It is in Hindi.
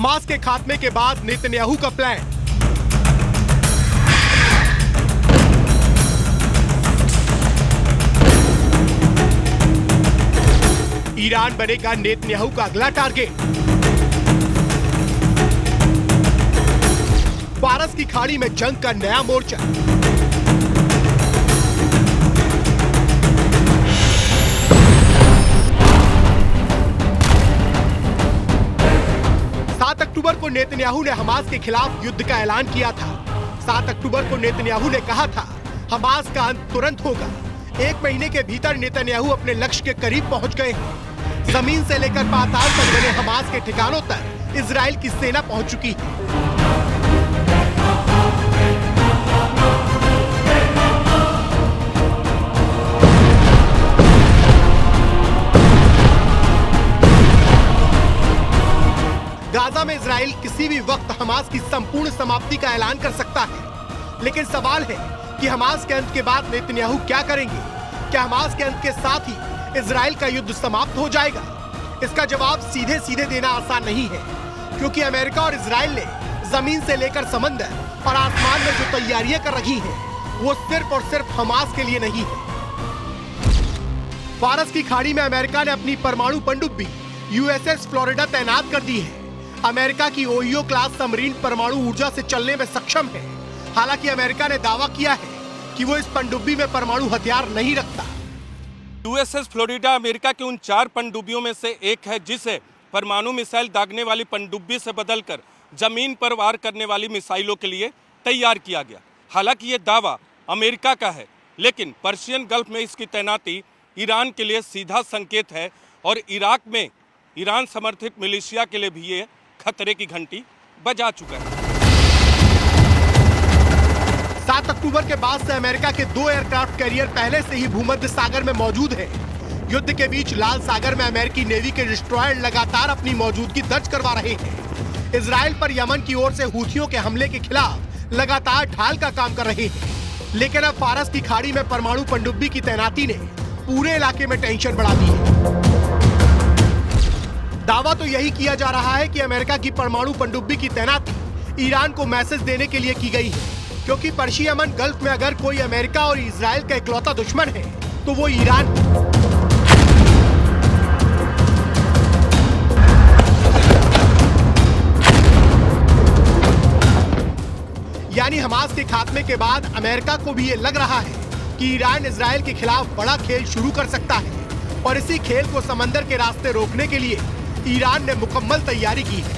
हमास के खात्मे के बाद नेतन्याहू का प्लान। ईरान बनेगा नेतन्याहू का अगला टारगेट। फारस की खाड़ी में जंग का नया मोर्चा। अक्टूबर को नेतन्याहू ने हमास के खिलाफ युद्ध का ऐलान किया था। 7 अक्टूबर को नेतन्याहू ने कहा था हमास का अंत तुरंत होगा। 1 महीने के भीतर नेतन्याहू अपने लक्ष्य के करीब पहुंच गए हैं। जमीन से लेकर पाताल तक बने हमास के ठिकानों तक इजराइल की सेना पहुंच चुकी है। गाजा में इजराइल किसी भी वक्त हमास की संपूर्ण समाप्ति का ऐलान कर सकता है, लेकिन सवाल है कि हमास के अंत के बाद नेतन्याहू क्या करेंगे? क्या हमास के अंत के साथ ही इजराइल का युद्ध समाप्त हो जाएगा? इसका जवाब सीधे सीधे देना आसान नहीं है, क्योंकि अमेरिका और इजराइल ने जमीन से लेकर समंदर और आसमान में जो तैयारियां कर रही हैं, वो सिर्फ और सिर्फ हमास के लिए नहीं है। फारस की खाड़ी में अमेरिका ने अपनी परमाणु पनडुब्बी USS फ्लोरिडा तैनात कर दी है। अमेरिका की ओहियो क्लास सबमरीन परमाणु ऊर्जा से चलने में सक्षम है। हालांकि अमेरिका ने दावा किया है कि वो इस पनडुब्बी में परमाणु हथियार नहीं रखता। USS फ्लोरिडा अमेरिका की उन 4 पनडुब्बियों में से एक है, जिसे परमाणु मिसाइल दागने वाली पनडुब्बी से बदलकर जमीन पर वार करने वाली मिसाइलों के लिए तैयार किया गया। हालांकि ये दावा अमेरिका का है, लेकिन पर्शियन गल्फ में इसकी तैनाती ईरान के लिए सीधा संकेत है और इराक में ईरान समर्थित मिलिशिया के लिए भी ये खतरे की घंटी बजा चुका है। 7 अक्टूबर के बाद से अमेरिका के 2 एयरक्राफ्ट कैरियर पहले से ही भूमध्य सागर में मौजूद हैं। युद्ध के बीच लाल सागर में अमेरिकी नेवी के डिस्ट्रॉयर लगातार अपनी मौजूदगी दर्ज करवा रहे हैं। इजराइल पर यमन की ओर से हूथियों के हमले के खिलाफ लगातार ढाल का काम कर रहे हैं। लेकिन अब फारस की खाड़ी में परमाणु पनडुब्बी की तैनाती ने पूरे इलाके में टेंशन बढ़ा दी है। दावा तो यही किया जा रहा है कि अमेरिका की परमाणु पनडुब्बी की तैनाती ईरान को मैसेज देने के लिए की गई है, क्योंकि पर्शिया यमन गल्फ में अगर कोई अमेरिका और इजराइल का इकलौता दुश्मन है तो वो ईरान है। यानी हमास के खात्मे के बाद अमेरिका को भी ये लग रहा है कि ईरान इजराइल के खिलाफ बड़ा खेल शुरू कर सकता है, और इसी खेल को समंदर के रास्ते रोकने के लिए ईरान ने मुकम्मल तैयारी की है।